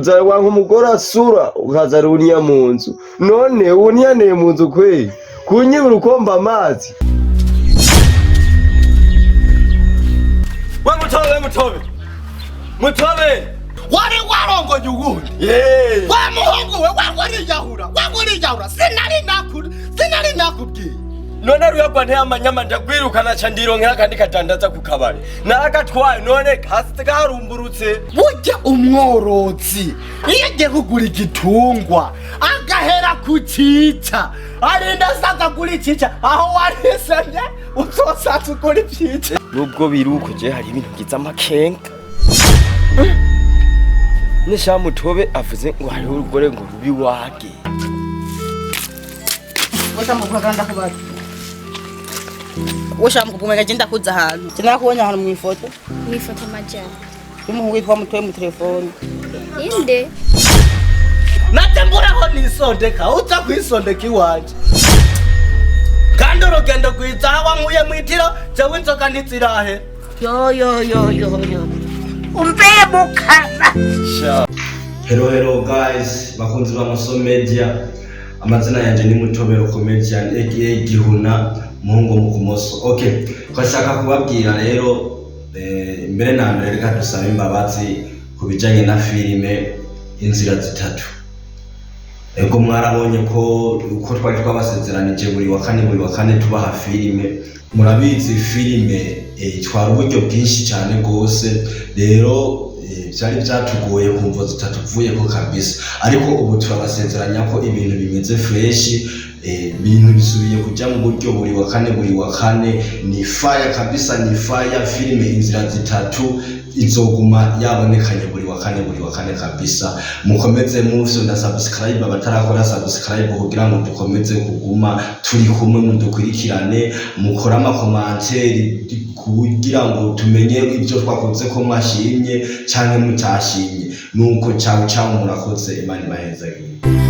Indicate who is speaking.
Speaker 1: uza wanka umugore asura ukaza runiya mu nzu none uniyaneye mu nzu kweli kunyibura ukomba amazi mutobe
Speaker 2: wari warongoye uwundi wa muhungu we wangoriyahura sinari nakubwiye
Speaker 1: none ruyagwa ntiyamanyama ndagwirukana ca ndironkera kandi kadandaza ku kabari naragatwaye none hasi garumburutse
Speaker 2: burya umworozi iyo agiye kugura igitungwa agahera ku cica arinda asaza kuri icica aho warisemye uzosaza ukora ivyica
Speaker 1: nubwo biruko je hari ibintu giza amakenga nisha mutobe avuze ngo hariho urugore ngo rubi wage
Speaker 3: Watamukaganda kubati Woshamu kupumeka jenda kuza ahantu Tena kuonya hano mwifoto
Speaker 4: Mwifoto majani
Speaker 3: Umuhungu witwa mutobe mu telefone
Speaker 4: Inde
Speaker 2: Natemburaho nisondeka uza kwisondeka iwanje kandi urugendo rwiza wankuye mwitiro jewe inzoka ntizirahe
Speaker 3: yo umbeye mukana
Speaker 5: Hello guys, bakunzi ba Maso Media. Amazina yanje ni Mutobero Comedian aka Gihuna muhungu mu kumoso. Okay, kwashaka kubabwira rero mbere na mbere reka dusaba imbabazi kubijanye na filime Inzira Zitatu. Ego mwarabonye ko uko twari twabasezeranije buri wa kane tubaha filime. Murabizi filime twari uburyo bwinshi cyane gose rero byari byatugoye kumva zitatuvuye ko kabisa ariko ubu turabasezeranya ko ibintu bimeze fresh ibintu bisubiye kujya mu buryo buri wa kane ni fire kabisa ni fire filime Inzira Zitatu izoguma yabonekanye buri wa kane kabisa mukomeze muvyo na subscribe abatarakora subscribe kugira ngo dukomeze kuguma turi kumwe mudukurikirane mukora amakomantere kugira ngo tumenye ibyo twakoze ko mwashimye cyangwa mutashimye nuko ciao murakoze Imana ibahezagire.